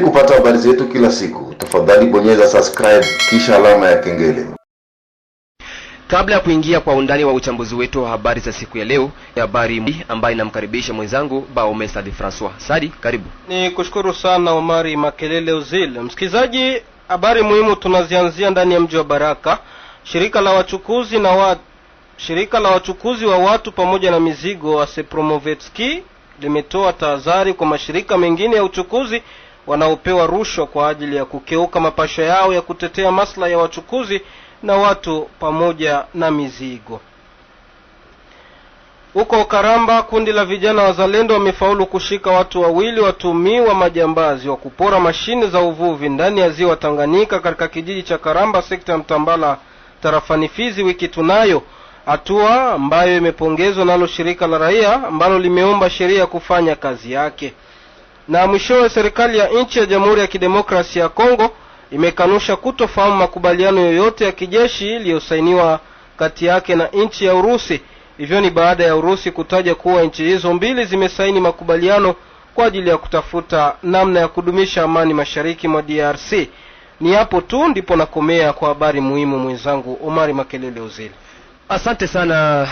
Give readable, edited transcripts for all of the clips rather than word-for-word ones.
kupata habari zetu kila siku, tafadhali bonyeza subscribe kisha alama ya kengele. Kabla ya kuingia kwa undani wa uchambuzi wetu wa habari za siku ya leo, habari ambayo inamkaribisha mwenzangu Baome Sadi Francois. Sadi, karibu. Ni kushukuru sana Omari Makelele Uzil. Msikizaji, habari muhimu tunazianzia ndani ya mji wa Baraka. Shirika la wachukuzi wa watu pamoja na mizigo wa Sepromovetski limetoa tahadhari kwa mashirika mengine ya uchukuzi wanaopewa rushwa kwa ajili ya kukeuka mapasha yao ya kutetea maslahi ya wachukuzi na watu pamoja na mizigo. Huko Karamba, kundi la vijana wazalendo wamefaulu kushika watu wawili watuhumiwa majambazi wa kupora mashine za uvuvi ndani ya ziwa Tanganyika katika kijiji cha Karamba, sekta ya Mtambala, tarafani Fizi wiki tunayo, hatua ambayo imepongezwa nalo shirika la raia ambalo limeomba sheria kufanya kazi yake. Na mwishowe, serikali ya nchi ya Jamhuri ya Kidemokrasia ya Kongo imekanusha kutofahamu makubaliano yoyote ya kijeshi iliyosainiwa kati yake na nchi ya Urusi. Hivyo ni baada ya Urusi kutaja kuwa nchi hizo mbili zimesaini makubaliano kwa ajili ya kutafuta namna ya kudumisha amani mashariki mwa DRC. Ni hapo tu ndipo nakomea kwa habari muhimu mwenzangu Omari Makelele Uzili. Asante sana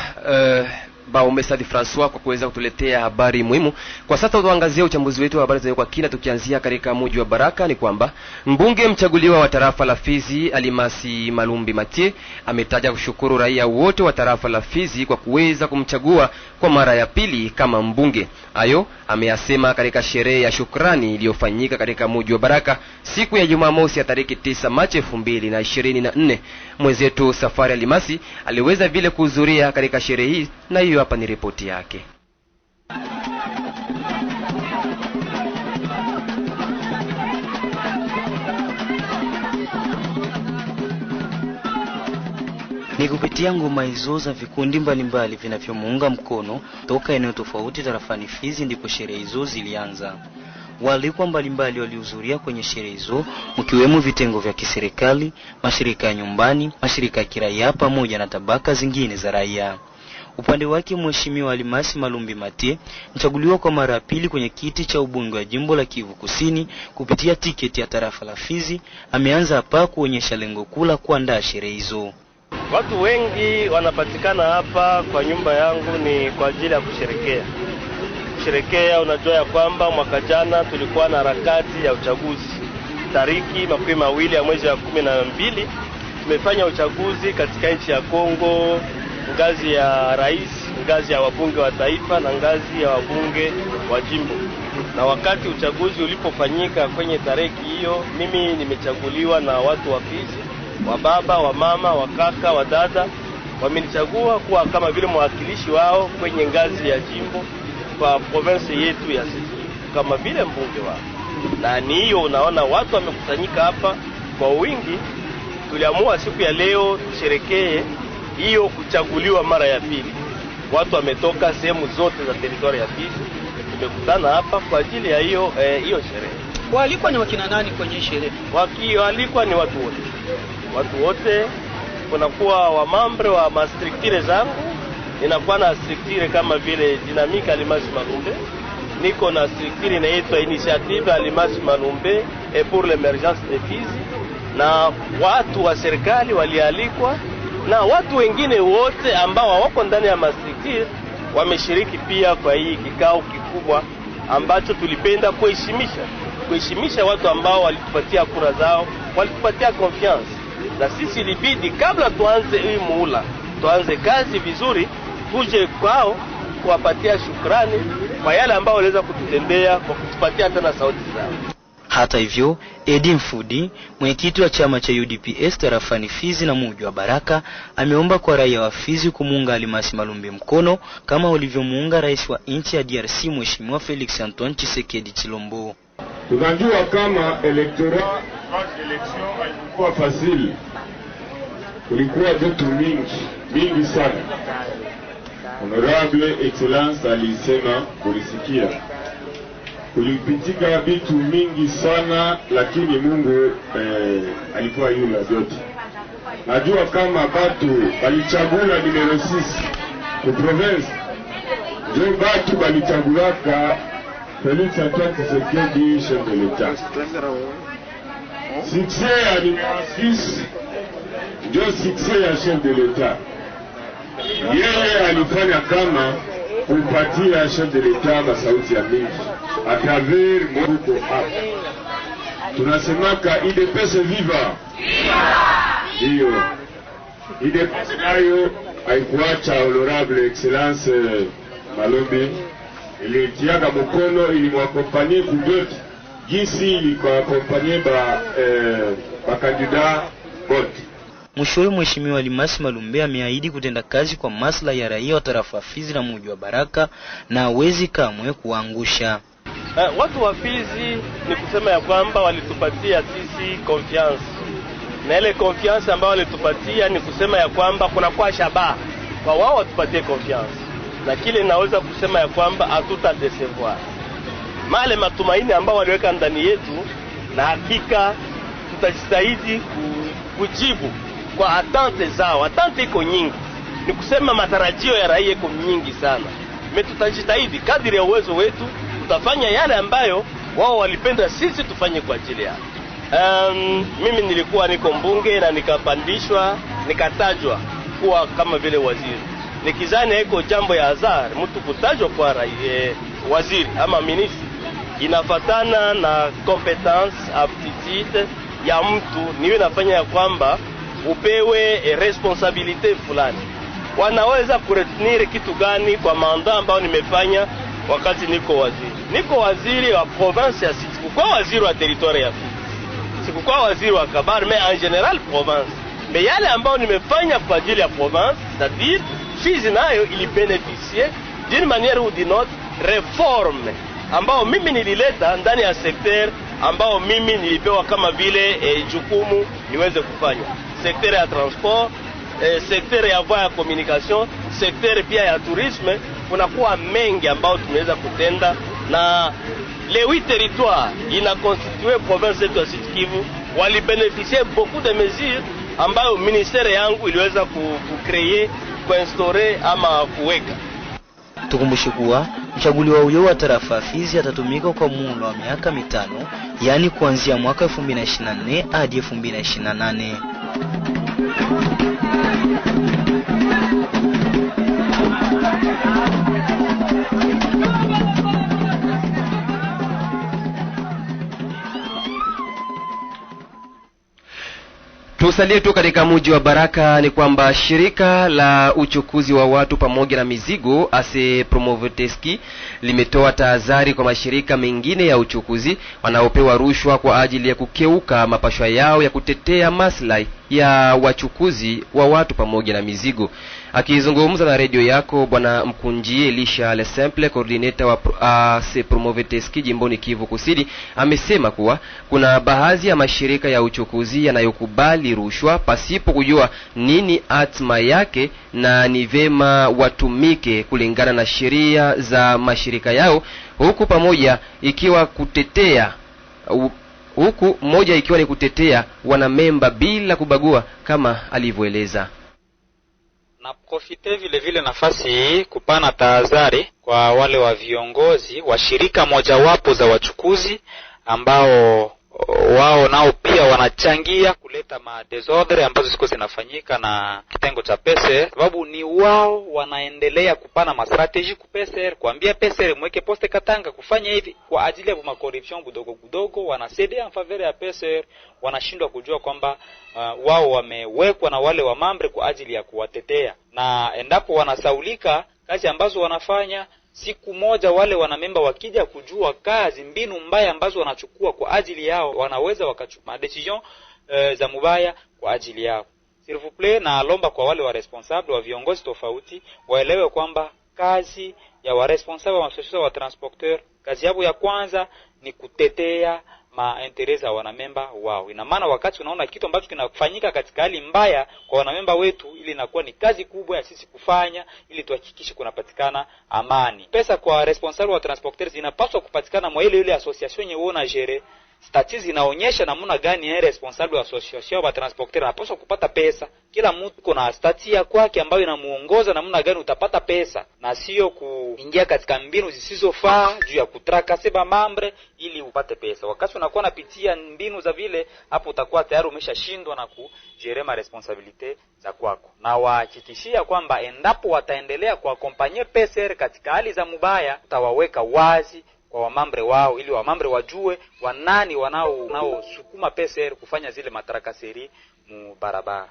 Baome Sadi Francois kwa kuweza kutuletea habari muhimu. Kwa sasa tuangazie uchambuzi wetu wa habari za kwa kina, tukianzia katika mji wa Baraka. Ni kwamba mbunge mchaguliwa wa tarafa la Fizi Alimasi Malumbi Mathieu ametaja kushukuru raia wote wa tarafa la Fizi kwa kuweza kumchagua kwa mara ya pili kama mbunge. Hayo ameyasema katika sherehe ya shukrani iliyofanyika katika mji wa Baraka siku ya Jumamosi ya tarehe 9 Machi 2024. Mwenzetu Safari Alimasi aliweza vile kuhudhuria katika sherehe hii, na hiyo hapa ni ripoti yake. Ni kupitia ngoma hizo za vikundi mbalimbali vinavyomuunga mkono toka eneo tofauti tarafani Fizi ndipo sherehe hizo zilianza. Walikuwa mbalimbali walihudhuria kwenye sherehe hizo, mkiwemo vitengo vya kiserikali, mashirika ya nyumbani, mashirika ya kiraia pamoja na tabaka zingine za raia. Upande wake Mheshimiwa Alimasi Malumbi Mathieu, mchaguliwa kwa mara ya pili kwenye kiti cha ubunge wa jimbo la Kivu Kusini kupitia tiketi ya tarafa la Fizi, ameanza hapa kuonyesha lengo kula kuandaa sherehe hizo. Watu wengi wanapatikana hapa kwa nyumba yangu ni kwa ajili ya kusherekea. Unajua ya kwamba mwaka jana tulikuwa na harakati ya uchaguzi. Tariki 20 ya mwezi wa 12 tumefanya uchaguzi katika nchi ya Kongo, ngazi ya rais, ngazi ya wabunge wa taifa na ngazi ya wabunge wa jimbo. Na wakati uchaguzi ulipofanyika kwenye tariki hiyo, mimi nimechaguliwa na watu wa Fizi, wa baba, wa mama, wa kaka, wa dada, wamenichagua kuwa kama vile mwakilishi wao kwenye ngazi ya jimbo kwa province yetu ya Sud, kama vile mbunge wao. Na ni hiyo unaona watu wamekusanyika hapa kwa wingi. Tuliamua siku ya leo tusherekee hiyo kuchaguliwa mara ya pili. Watu wametoka sehemu zote za teritoria ya Fizi, tumekutana hapa kwa ajili ya hiyo sherehe. Walikuwa ni wakina nani kwenye sherehe? Walikuwa ni watu wote. Watu wote, kunakuwa wa membre wa mastructure zangu, inakuwa na structure kama vile Dynamique Alimasi Malumbe, niko na structure inaitwa Initiative Alimasi Malumbe et pour l'émergence de Fizi, na watu wa serikali walialikwa na watu wengine wote ambao wako ndani ya mastructure wameshiriki pia kwa hii kikao kikubwa ambacho tulipenda kuheshimisha watu ambao walitupatia kura zao, walitupatia confiance. Na sisi ilibidi kabla tuanze hii muhula, tuanze kazi vizuri, tuje kwao kuwapatia shukrani kwa yale ambao waliweza kututendea kwa kutupatia tena sauti zao. Hata hivyo, Edi Mfudi, mwenyekiti wa chama cha UDPS tarafani Fizi na mji wa Baraka, ameomba kwa raia wa Fizi kumuunga Alimasi Malumbi mkono kama walivyomuunga rais wa nchi ya DRC Mheshimiwa Felix Antoine Tshisekedi Tshilombo. Tunajua kama election haikuwa fasili. Kulikuwa vitu mingi sana. Honorable Excellence alisema kulisikia. Kulipitika vitu mingi sana, lakini Mungu alikuwa yule vyote. Najua kama batu balichagula numero 6 ku province, jo batu balichagulaka Félix Antoine Tshisekedi, chef de l'État. Succès ya numéro 6 ndio succès ya chef de l'État. Yeye alifanya kama kupatia chef de l'État masauti ya mingi à travers Mobuko hapa. Tunasemaka IDPS viva. Hiyo IDPS nayo haikuacha honorable excellence Malombe, ilitiaga mkono ilimwakompanye kudoti jinsi ilikuakompanye ba kandida wote. Mwishowe Mheshimiwa Alimasi Malumbe ameahidi kutenda kazi kwa maslahi ya raia wa tarafa Fizi na mji wa Baraka na hawezi kamwe kuangusha. Watu wa Fizi ni kusema ya kwamba walitupatia sisi confiance. Na ile confiance ambayo walitupatia ni kusema ya kwamba kuna kwa shabaha kwa wao watupatie confiance. Na kile naweza kusema ya kwamba hatuta decevoir. Male matumaini ambao waliweka ndani yetu, na hakika tutajitahidi kujibu kwa atante zao. Atante iko nyingi. Ni kusema matarajio ya raia iko nyingi sana. Tutajitahidi kadri ya uwezo wetu, tutafanya yale ambayo wao walipenda sisi tufanye kwa ajili yao. Mimi nilikuwa niko mbunge na nikapandishwa, nikatajwa kuwa kama vile waziri. Nikizani iko jambo ya hazard mtu kutajwa kwa waziri ama ministri. Inafatana na competence, aptitude ya mtu. Niwe nafanya ya kwamba upewe responsabilite fulani. Wanaweza kuretenir kitu gani kwa manda ambao nimefanya wakati niko waziri? Niko waziri wa province ya Sud, sikuwa waziri wa territoire ya Fizi, sikuwa waziri wa Kabare, mais en general province. Mais yale ambao nimefanya kwa ajili ya province, c'est-à-dire Fizi nayo ili bénéficier d'une manière ou d'une autre réforme ambao mimi nilileta ndani ya secteur ambao mimi nilipewa kama vile jukumu niweze kufanya. Secteur ya transport, secteur ya voie ya communication, secteur pia ya tourisme. Kunakuwa mengi ambao tumeweza kutenda, na les 8 territoires ina constitué province yetu ya Sud Kivu wali bénéficier beaucoup de mesures ambayo ministere yangu iliweza kucreer, kuinstaurer ama kuweka. Tukumbushe kuwa mchaguliwa huyo wa tarafa Fizi atatumika kwa muhula wa miaka 5, yani kuanzia mwaka 2024 hadi 2028. Tusalie tu katika mji wa Baraka. Ni kwamba shirika la uchukuzi wa watu pamoja na mizigo Ase Promoveteski limetoa tahadhari kwa mashirika mengine ya uchukuzi wanaopewa rushwa kwa ajili ya kukeuka mapashwa yao ya kutetea maslahi ya wachukuzi wa watu pamoja na mizigo. Akizungumza na redio yako, Bwana Mkunjie Elisha Le Simple, coordinator wa Ase Promoveteski jimboni Kivu Kusini, amesema kuwa kuna baadhi ya mashirika ya uchukuzi yanayokubali rushwa pasipo kujua nini atma yake, na ni vema watumike kulingana na sheria za mashirika yao, huku moja ikiwa ni kutetea wanamemba bila kubagua kama alivyoeleza. Na profite vile nafasi hii kupana tahadhari kwa wale wa viongozi wa shirika mojawapo za wachukuzi ambao wao nao pia wanachangia kuleta desordre ambazo ziko zinafanyika na kitengo cha PCR, sababu ni wao wanaendelea kupana strategy ku PCR, kuambia PCR mweke poste Katanga kufanya hivi kwa ajili ya corruption budogo, wanasede en faveur ya PCR, wanashindwa kujua kwamba wao wamewekwa na wale wa mambre kwa ajili ya kuwatetea, na endapo wanasaulika kazi ambazo wanafanya, siku moja wale wanamemba wakija kujua kazi mbinu mbaya ambazo wanachukua kwa ajili yao, wanaweza wakachukua decision za mubaya kwa ajili yao. S'il vous plaît, na lomba kwa wale wa responsable wa viongozi tofauti waelewe kwamba kazi ya wa responsable wa association wa transporteur, kazi yao ya kwanza ni kutetea interest ya wanamemba wao. Ina maana wakati unaona kitu ambacho kinafanyika katika hali mbaya kwa wanamemba wetu, ili inakuwa ni kazi kubwa ya sisi kufanya ili tuhakikishe kunapatikana amani. Pesa kwa responsable wa transporteurs inapaswa kupatikana mwa ile association yenye uona gere. statistics inaonyesha namna gani responsable wa association wa transporteur anapaswa kupata pesa. Kila mtu kuna stati ya kwake ambayo inamuongoza namna gani utapata pesa, na sio kuingia katika mbinu zisizofaa juu ya kutraka seba mambre ili upate pesa. Wakati unakuwa unapitia mbinu za vile, hapo utakuwa tayari umeshashindwa na kujerema responsibility za kwako. Na wahakikishia kwamba endapo wataendelea kuakompanye PCR katika hali za mubaya, utawaweka wazi kwa wamambre wao ili wamambre wajue wanani wanao sukuma PCR kufanya zile matarakaseri mu barabara.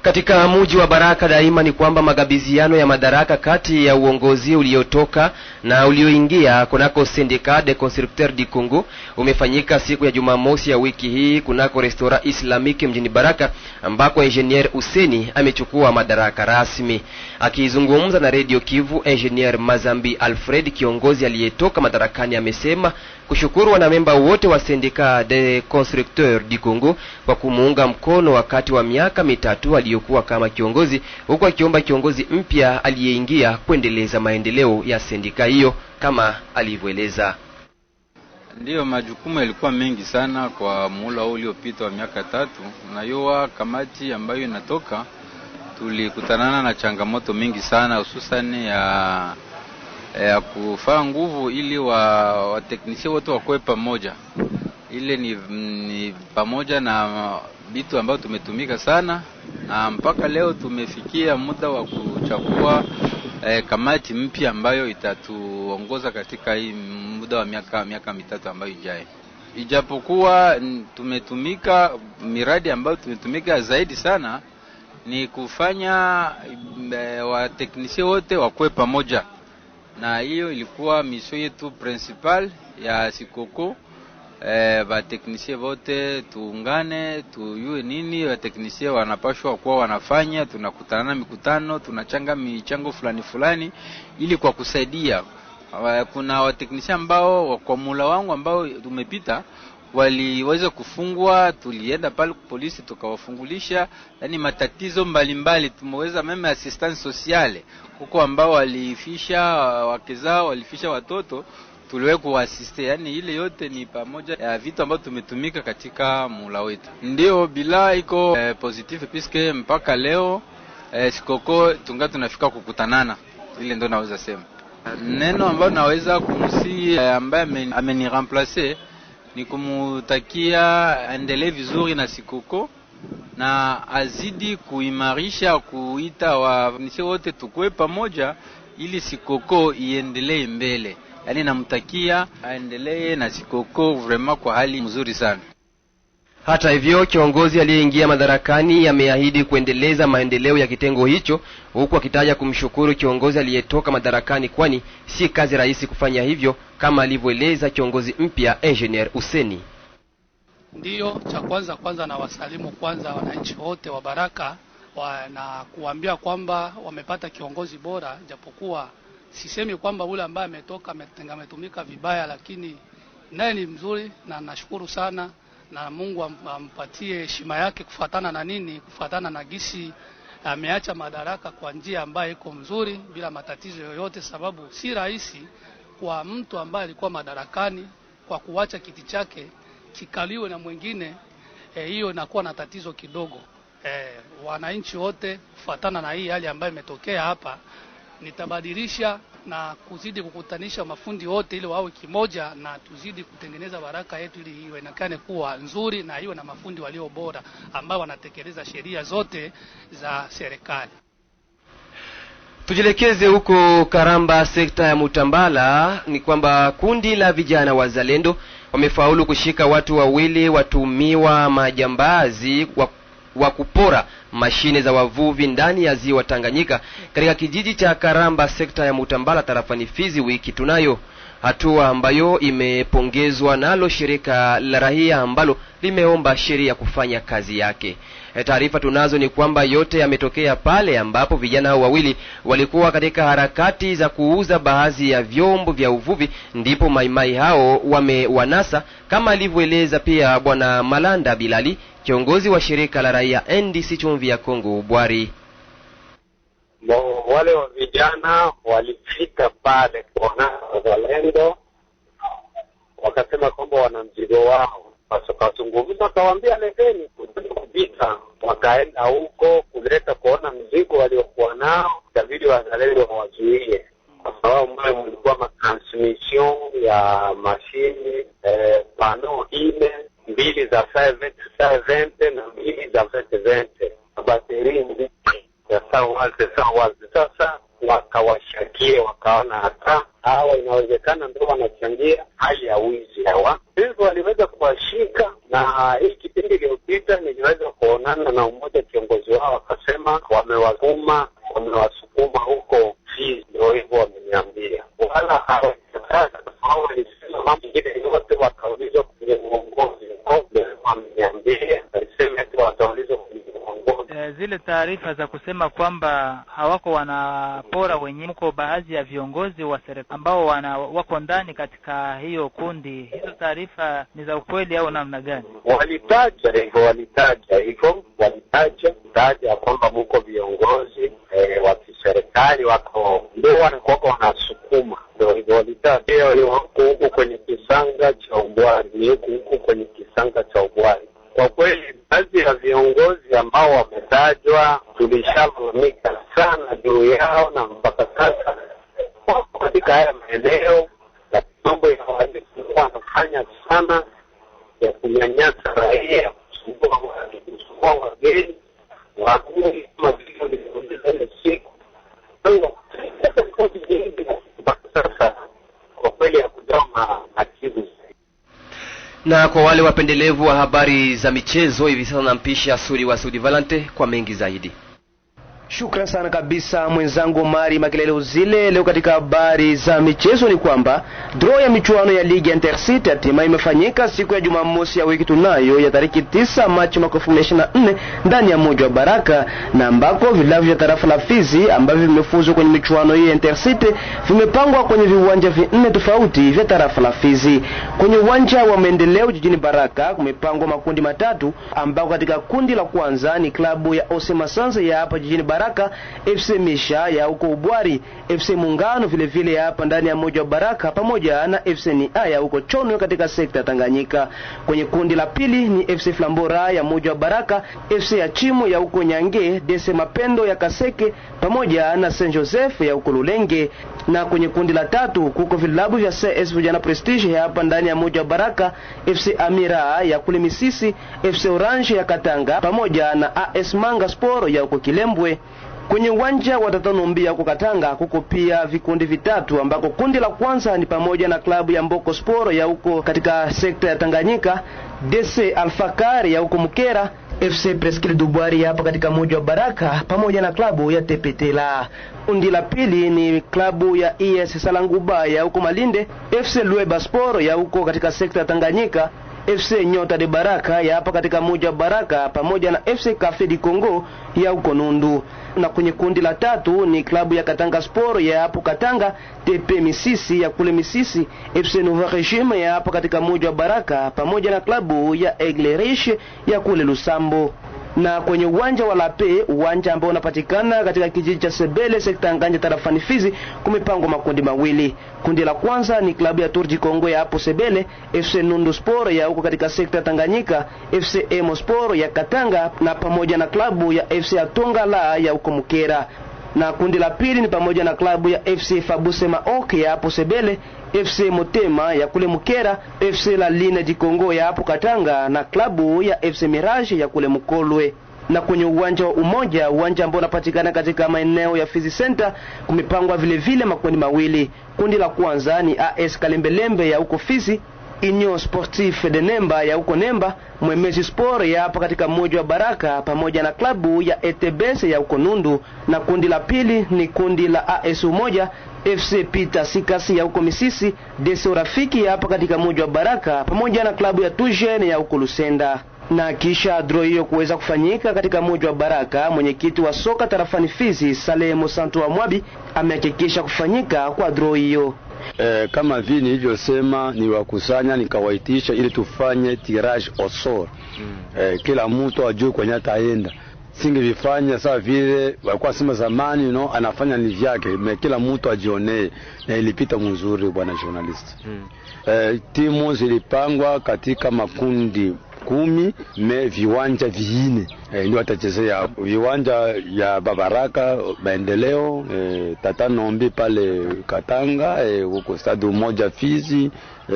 Katika mji wa Baraka daima ni kwamba magabiziano ya madaraka kati ya uongozi uliotoka na ulioingia kunako Syndicat des Constructeurs du Congo umefanyika siku ya Jumamosi ya wiki hii kunako Restaurant Islamique mjini Baraka, ambako Engineer Useni amechukua madaraka rasmi. Akizungumza na Radio Kivu, Engineer Mazambi Alfred, kiongozi aliyetoka madarakani, amesema kushukuru wanamemba wote wa Syndicat des Constructeurs du Congo kwa kumuunga mkono wakati wa miaka mitatu aliyokuwa kama kiongozi, huku akiomba kiongozi mpya aliyeingia kuendeleza maendeleo ya sindika hiyo kama alivyoeleza. Ndiyo, majukumu yalikuwa mengi sana kwa muhula uliopita wa miaka 3, na yoa kamati ambayo inatoka tulikutanana na changamoto mingi sana, hususan ya kufaa nguvu ili wateknisia wote wakoe pamoja. Ile ni pamoja na vitu ambavyo tumetumika sana, na mpaka leo tumefikia muda wa kuchagua kamati mpya ambayo itatuongoza katika hii muda wa miaka 3 ambayo ijaye. Ijapokuwa tumetumika, miradi ambayo tumetumika zaidi sana ni kufanya wateknisia wote wakoe pamoja, na hiyo ilikuwa mission yetu principal ya Sikoko. Wateknisia wote tuungane, tuyue nini wateknisia wanapashwa kuwa wanafanya. Tunakutana mikutano, tunachanga michango fulani ili kwa kusaidia. Kuna wateknisia ambao kwa mula wangu ambao tumepita waliweza kufungwa, tulienda pale polisi tukawafungulisha, yani matatizo mbalimbali. Tumeweza meme assistance sociale huko ambao walifisha wake zao, walifisha watoto, tuliwe kuasiste. Yani ile yote ni pamoja ya vitu ambavyo tumetumika katika mula wetu. Ndio bila iko positive piske mpaka leo Sikoko tunafika kukutanana. Ile ndio naweza sema. Neno ambalo naweza kumsi ambaye amenireplacer ni kumutakia endelee vizuri na Sikoko, na azidi kuimarisha, kuita wafanisi wote tukue pamoja ili Sikoko iendelee mbele. Yani namtakia aendelee na Sikoko vraiment kwa hali mzuri sana. Hata hivyo, kiongozi aliyeingia madarakani ameahidi kuendeleza maendeleo ya kitengo hicho, huku akitaja kumshukuru kiongozi aliyetoka madarakani, kwani si kazi rahisi kufanya hivyo, kama alivyoeleza kiongozi mpya Engineer Useni. Ndiyo, cha kwanza na wasalimu kwanza wananchi wote wa Baraka na kuambia kwamba wamepata kiongozi bora, japokuwa sisemi kwamba ule ambaye ametoka ametumika vibaya, lakini naye ni mzuri na nashukuru sana, na Mungu ampatie heshima yake kufuatana na gisi ameacha madaraka kwa njia ambayo iko mzuri bila matatizo yoyote, sababu si rahisi kwa mtu ambaye alikuwa madarakani kwa kuacha kiti chake kikaliwe na mwingine. Hiyo inakuwa na tatizo kidogo. Wananchi wote kufuatana na hii hali ambayo imetokea hapa, nitabadilisha na kuzidi kukutanisha mafundi wote ili wawe kimoja, na tuzidi kutengeneza Baraka yetu ili ionekane kuwa nzuri na iwe na mafundi walio bora ambao wanatekeleza sheria zote za serikali. Tujelekeze huko Karamba, sekta ya Mutambala. Ni kwamba kundi la vijana wazalendo wamefaulu kushika watu wawili watumiwa majambazi wa kupora mashine za wavuvi ndani ya ziwa Tanganyika katika kijiji cha Karamba, sekta ya Mutambala, tarafani Fizi wiki tunayo, hatua ambayo imepongezwa nalo shirika la raia ambalo limeomba sheria kufanya kazi yake. Taarifa tunazo ni kwamba yote yametokea pale ambapo vijana hao wawili walikuwa katika harakati za kuuza baadhi ya vyombo vya uvuvi, ndipo maimai hao wamewanasa, kama alivyoeleza pia bwana Malanda Bilali, kiongozi wa shirika la raia NDC Chumvi ya Kongo Bwari. Wale wa vijana walifika pale kuona wazalendo wakasema kwamba wana mzigo wao. Wakazungumza, akawaambia leteni kupita. Wakaenda huko kuleta kuona mzigo waliokuwa nao, itabidi wazalendo wawazuie, kwa sababu mwe mlikuwa matransmission ya mashini pano ine, 2 za 20 na 2 za 2020, bateri ya sawa. Sasa wakawashakie, wakaona hata hawa inawezekana ndio wanachangia hali ya wizi hawa. Hivyo waliweza kuwashika, na hii kipindi iliyopita niliweza kuonana na mmoja kiongozi wao, akasema wamewasukuma huko Fizi. Ndio hivyo wameniambia, wala hao walisema mambo mengine yote wakaulizwa kwenye uongozi. Wameniambia walisema eti wataulizwa kwenye uongozi. Zile taarifa za kusema kwamba hawako wanapora wenyewe, mko baadhi ya viongozi wa serikali ambao wako ndani katika hiyo kundi, hizo taarifa ni za ukweli au namna gani? Walitaja kwamba mko viongozi wa kiserikali wako ndio wanakuwa wanasukuma, ndio hivyo walitaja. Ni huko kwenye kisanga cha Ubwari, huko kwenye kisanga cha Ubwari. Kwa kweli baadhi ya viongozi ambao wametajwa tulishalalamika sana juu yao, na mpaka sasa wako katika haya maeneo, na mambo ya walifu wanafanya sana ya kunyanyasa raia, kusumbua wageni wakuni kama vile ile siku. Mpaka sasa kwa kweli hakujama akibu. Na kwa wale wapendelevu wa habari za michezo, hivi sasa nampisha Sudi wa Sudi Valente kwa mengi zaidi. Shukran sana kabisa mwenzangu Mari Makelele Uzile. Leo katika habari za michezo ni kwamba draw ya michuano ya ligi Intercity hatimaye imefanyika siku ya Jumamosi ya wiki tunayo ya tariki 9 Machi 2024 ndani ya mji wa Baraka, na ambako vilabu vya tarafa la Fizi ambavyo vimefuzu kwenye michuano hii ya Intercity vimepangwa kwenye viwanja 4 tofauti vya tarafa la Fizi. Kwenye uwanja wa Maendeleo jijini Baraka kumepangwa makundi matatu, ambako katika kundi la kwanza ni klabu ya Osema Sanze ya hapa jijini Baraka, FC Misha ya huko Ubwari, FC Muungano vile vile ya hapa ndani ya mji wa Baraka, pamoja na FC Nia ya huko Chono katika sekta Tanganyika. Kwenye kundi la pili ni FC Flambora ya mji wa Baraka, FC ya Chimo ya huko Nyange, DC Mapendo ya Kaseke pamoja na Saint Joseph ya huko Lulenge. Na kwenye kundi la tatu kuko vilabu vya CS Vijana Prestige ya hapa ndani ya mji wa Baraka, FC Amira ya kule Misisi, FC Orange ya Katanga pamoja na AS Manga Sport ya huko Kilembwe. Kwenye uwanja wa Tatanumbia huko Katanga kuko pia vikundi vitatu, ambako kundi la kwanza ni pamoja na klabu ya Mboko Sport ya huko katika sekta ya Tanganyika, DC Alfakari ya huko Mukera, FC Presqu'île Dubwari hapa katika mji wa Baraka pamoja na klabu ya Tepetela. Kundi la pili ni klabu ya ES Salanguba ya huko Malinde, FC Lueba Sport ya huko katika sekta ya Tanganyika, FC Nyota de Baraka ya hapa katika mji wa Baraka pamoja na FC Cafe di Congo ya huko Nundu. Na kwenye kundi la tatu ni klabu ya Katanga Sport ya hapo Katanga, TP Misisi ya kule Misisi, FC Nouveau Regime ya hapa katika mji wa Baraka pamoja na klabu ya Aigle Riche ya kule Lusambo. Na kwenye uwanja wa Lape, uwanja ambao unapatikana katika kijiji cha Sebele sekta Nganja tarafani Fizi, kumepangwa makundi mawili. Kundi la kwanza ni klabu ya Turji Kongo ya hapo Sebele, FC Nundu Sport ya huko katika sekta Tanganyika, FC Emo Sport ya Katanga na pamoja na klabu ya FC Atongala ya huko Mukera. Na kundi la pili ni pamoja na klabu ya FC Fabuse Maoke ya hapo Sebele, FC Motema ya kule Mukera, FC La Line di Kongo ya hapo Katanga na klabu ya FC Mirage ya kule Mukolwe. Na kwenye uwanja wa Umoja, uwanja ambao unapatikana katika maeneo ya Fizi Center, kumepangwa vile vile makundi mawili. Kundi la kwanza ni AS Kalembelembe ya huko Fizi, Union Sportif de Nemba ya huko Nemba, Mwemezi Sport ya hapa katika mji wa Baraka pamoja na klabu ya ETBS ya huko Nundu. Na kundi la pili ni kundi la AS Umoja, FC Peter Sikasi ya huko Misisi, DC Rafiki ya hapa katika mji wa Baraka pamoja na klabu ya Tujen ya huko Lusenda. Na kisha draw hiyo kuweza kufanyika katika mji wa Baraka, mwenyekiti wa soka tarafani Fizi Saleh Mosanto wa Mwabi amehakikisha kufanyika kwa draw hiyo. Kama vile nilivyosema, ni wakusanya nikawaitisha ili tufanye tirage au sort. Kila mtu ajue kwenye ataenda. singevifanya sawa vile walikuwa sema zamani, anafanya ni vyake, kila mtu ajionee, na ilipita mzuri bwana journalist. Timu zilipangwa katika makundi 10 viwanja 4 ndio watachezea. Viwanja ya Baraka Maendeleo, Tata Nombi pale Katanga, huko stadi moja Fizi,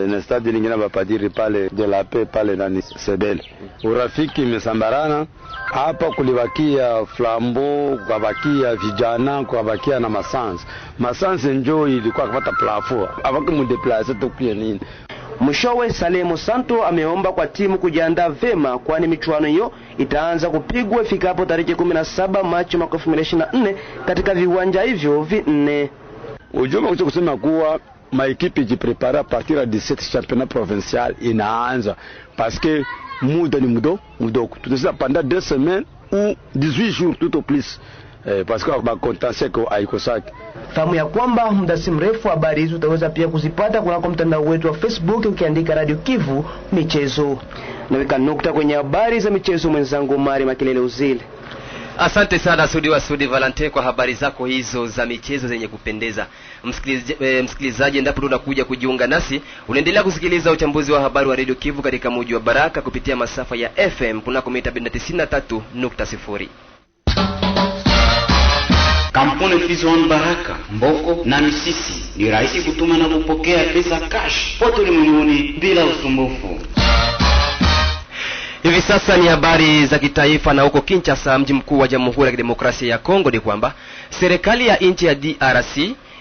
na stadi lingine Bapadiri pale de la Paix pale ndani Sebele. Urafiki imesambarana hapa, kulibakia Flambeau, kubakia vijana, kubakia na Masanze njoo ilikuwa kupata plafo avant que mu déplacer tokue nini. Mwishowe Salemo Santo ameomba kwa timu kujiandaa vema, kwani michuano hiyo itaanza kupigwa ifikapo tarehe 17 Machi mwaka 2024 katika viwanja hivyo 4. Ujumbe kucho kusema kuwa maekipe jiprepara partir à 17 championnat provincial inaanza, parce que muda ni mudo. Tutazia pendant 2 semaines ou 18 jours tout au plus. Parce que ba contentieux ko aikosaki. Fahamu ya kwamba muda si mrefu habari hizo utaweza pia kuzipata kunako mtandao wetu wa Facebook ukiandika Radio Kivu Michezo. Naweka nukta kwenye habari za michezo, mwenzangu Mari Makelele Uzile. Asante sana Sudi Valentine kwa habari zako hizo za michezo zenye kupendeza. Msikilizaji, endapo tunakuja kujiunga nasi, unaendelea kusikiliza uchambuzi wa habari wa Radio Kivu katika mji wa Baraka kupitia masafa ya FM kunako mita 93.0. Kampuni Fizon Baraka, Mboko na Misisi ni rahisi kutuma na kupokea pesa cash pote ulimwenguni bila usumbufu. Hivi sasa ni habari za kitaifa, na huko Kinshasa, mji mkuu wa Jamhuri ya Kidemokrasia ya Kongo, ni kwamba serikali ya nchi ya DRC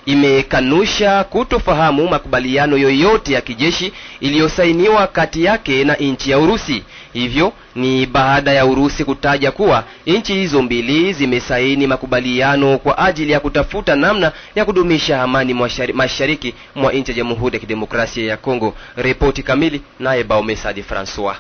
imekanusha kutofahamu makubaliano yoyote ya kijeshi iliyosainiwa kati yake na nchi ya Urusi. Hivyo ni baada ya Urusi kutaja kuwa nchi hizo mbili zimesaini makubaliano kwa ajili ya kutafuta namna ya kudumisha amani mashariki mwa nchi ya Jamhuri ya Kidemokrasia ya Kongo. Ripoti kamili naye Baomesadi Francois.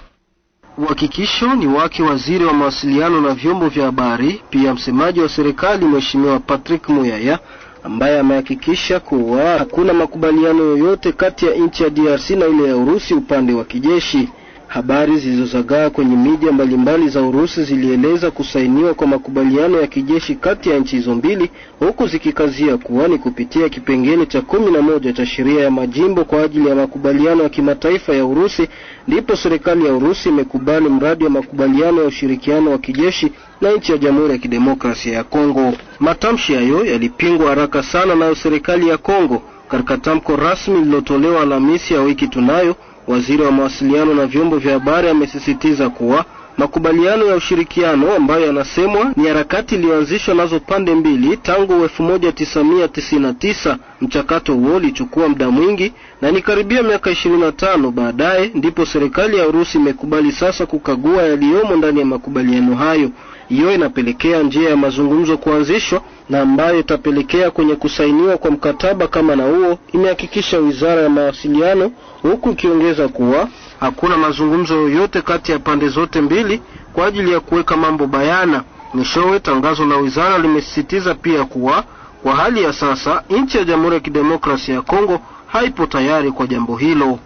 Uhakikisho ni wake waziri wa mawasiliano na vyombo vya habari, pia msemaji wa serikali Mheshimiwa Patrick Muyaya, ambaye amehakikisha kuwa hakuna makubaliano yoyote kati ya nchi ya DRC na ile ya Urusi upande wa kijeshi. Habari zilizozagaa kwenye media mbalimbali za Urusi zilieleza kusainiwa kwa makubaliano ya kijeshi kati ya nchi hizo mbili, huku zikikazia kuwa ni kupitia kipengele cha 11 cha sheria ya majimbo kwa ajili ya makubaliano ya kimataifa ya Urusi, ndipo serikali ya Urusi imekubali mradi wa makubaliano ya ushirikiano wa kijeshi na nchi ya Jamhuri ya Kidemokrasia ya Kongo. Matamshi hayo yalipingwa haraka sana na serikali ya Kongo. Katika tamko rasmi lililotolewa Alhamisi ya wiki tunayo, waziri wa mawasiliano na vyombo vya habari amesisitiza kuwa makubaliano ya ushirikiano ambayo yanasemwa ni harakati iliyoanzishwa nazo pande mbili tangu 1999. Mchakato huo ulichukua muda mwingi na ni karibia miaka 25 baadaye ndipo serikali ya Urusi imekubali sasa kukagua yaliyomo ndani ya makubaliano hayo. Hiyo inapelekea njia ya mazungumzo kuanzishwa na ambayo itapelekea kwenye kusainiwa kwa mkataba kama na huo, imehakikisha wizara ya mawasiliano, huku ikiongeza kuwa hakuna mazungumzo yoyote kati ya pande zote mbili kwa ajili ya kuweka mambo bayana. Mwishowe tangazo la wizara limesisitiza pia kuwa kwa hali ya sasa nchi ya Jamhuri ya Kidemokrasia ya Kongo haipo tayari kwa jambo hilo.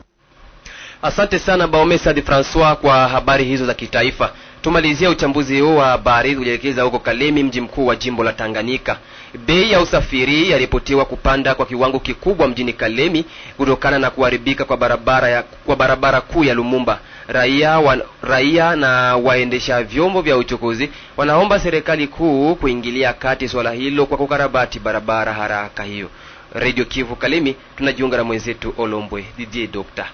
Asante sana Baomesadi Francois kwa habari hizo za kitaifa. Tumalizia uchambuzi huu wa habari kuelekeza huko Kalemi, mji mkuu wa jimbo la Tanganyika. Bei ya usafiri yaripotiwa kupanda kwa kiwango kikubwa mjini Kalemi kutokana na kuharibika kwa barabara kuu ya Lumumba. Raia na waendesha vyombo vya uchukuzi wanaomba serikali kuu kuingilia kati swala hilo kwa kukarabati barabara haraka hiyo. Radio Kivu Kalemi, tunajiunga na mwenzetu Olombwe DJ Dr.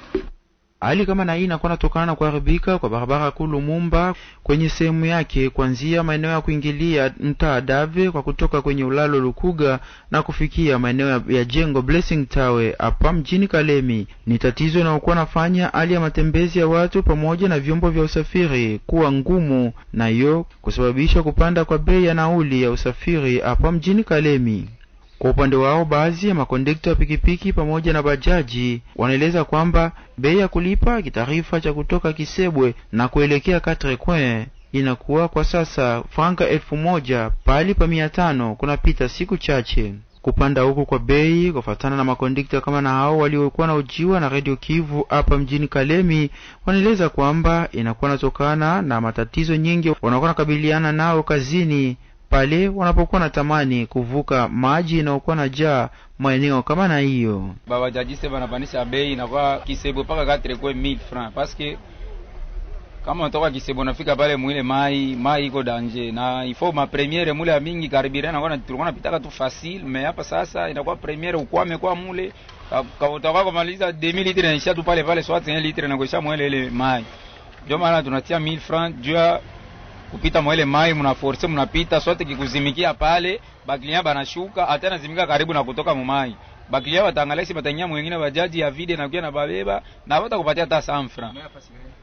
Hali kama na hii inakuwa natokana na kuharibika kwa barabara kuu Lumumba kwenye sehemu yake kuanzia maeneo ya kuingilia mtaa Dave kwa kutoka kwenye ulalo Lukuga na kufikia maeneo ya jengo Blessing Tower hapa mjini Kalemi. Ni tatizo linalokuwa nafanya hali ya matembezi ya watu pamoja na vyombo vya usafiri kuwa ngumu, na hiyo kusababisha kupanda kwa bei ya nauli ya usafiri hapa mjini Kalemi. Kwa upande wao, baadhi ya makondekta wa pikipiki pamoja na bajaji wanaeleza kwamba bei ya kulipa kitarifa cha kutoka Kisebwe na kuelekea Katrekwe inakuwa kwa sasa franka 1000 pali pa 500 kunapita siku chache. Kupanda huku kwa bei kufuatana na makondikta kama na hao waliokuwa na ujiwa na Radio Kivu hapa mjini Kalemi, wanaeleza kwamba inakuwa natokana na matatizo nyingi wanakuwa nakabiliana nao kazini pale wanapokuwa natamani kuvuka maji na kuwa na jaa maeneo kama na hiyo. Baba jajise banapandisha bei inakuwa Kisebo paka 4 kwa 1000 francs parce que kama unatoka Kisebo nafika pale mwile mai iko danger na il faut ma première mule ya mingi karibira na kwa tulikuwa napitaka tu facile mais hapa sasa inakuwa première ukwame kwa mule utakuwa kumaliza 2000 litres na isha tu pale soit 1 litre na kuisha mwele ile mai. Ndio maana tunatia 1000 francs jua kupita mwele mai mnaforce mnapita sote kikuzimikia pale baklia banashuka hata nazimika karibu na kutoka mumai baklia watangalia si batanyia mwingine bajaji ya vide na kuja na babeba na hata kupatia hata 100 francs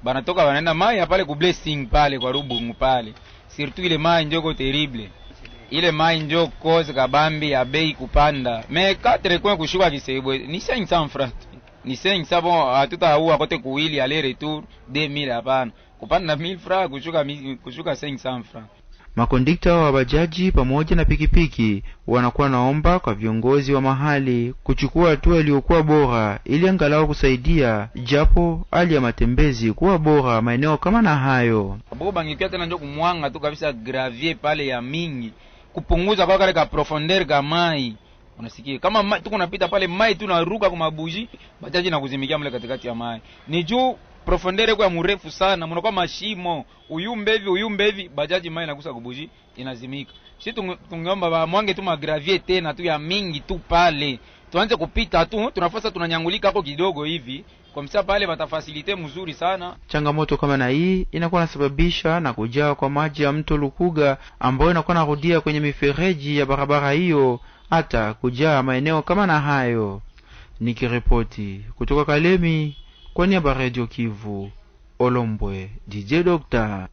banatoka wanaenda mai pale ku blessing pale kwa Rubungu pale surtout ile mai njoko terrible ile mai njoko cause kabambi ya bei kupanda mais 4 kwa kushuka Kisebwe ni 500 francs ni 500 bon hatutaua kote kuili aller retour 2000 hapana kupanda 1000 francs kushuka 500 francs. Makondikta wa bajaji pamoja na pikipiki wanakuwa naomba kwa viongozi wa mahali kuchukua hatua iliyokuwa bora ili angalau kusaidia japo hali ya matembezi kuwa bora maeneo kama na hayo. Boko bangikia tena ndio kumwanga tu kabisa gravier pale ya mingi kupunguza kwa kale ka profondeur ka mai. Unasikia kama tuko napita pale mai tunaruka kwa mabuji bajaji na kuzimikia mle katikati ya mai. Ni juu profondeur kwa mrefu sana mnakuwa mashimo uyumbe hivi bajaji mai inagusa kubuji inazimika. Sisi tungeomba ba mwange tu magravier tena tu ya mingi tu pale tuanze kupita tu tunafasa tunanyangulika hapo kidogo hivi kwa msa pale watafacilite mzuri sana. Changamoto kama na hii inakuwa nasababisha na kujaa kwa maji ya mto Lukuga ambayo inakuwa narudia kwenye mifereji ya barabara hiyo hata kujaa maeneo kama na hayo. Nikiripoti kutoka Kalemi kwa niaba ya Radio Kivu, Olombwe DJ Doctor.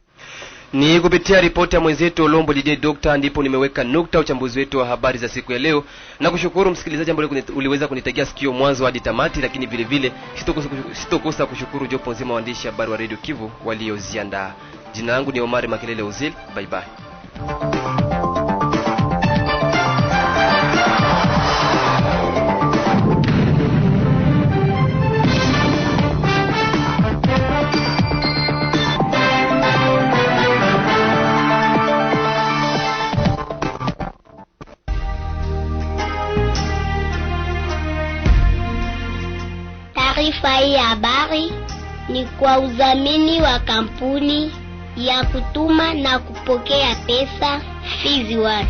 Ni kupitia ripoti ya mwenzetu Olombo DJ Doctor ndipo nimeweka nukta uchambuzi wetu wa habari za siku ya leo, na kushukuru msikilizaji ambaye uliweza kunitegea sikio mwanzo hadi tamati, lakini vile vile sitokosa kushukuru jopo nzima waandishi habari wa Radio Kivu walioziandaa. Jina langu ni Omar Makelele Uzil. Bye bye. Taarifa hii ya habari ni kwa udhamini wa kampuni ya kutuma na kupokea pesa Fizi One.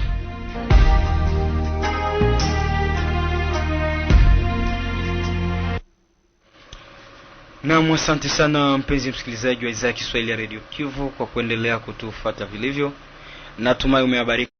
Na asante sana mpenzi msikilizaji wa idhaa ya Kiswahili ya Radio Kivu kwa kuendelea kutufuata vilivyo. Natumai umehabarika.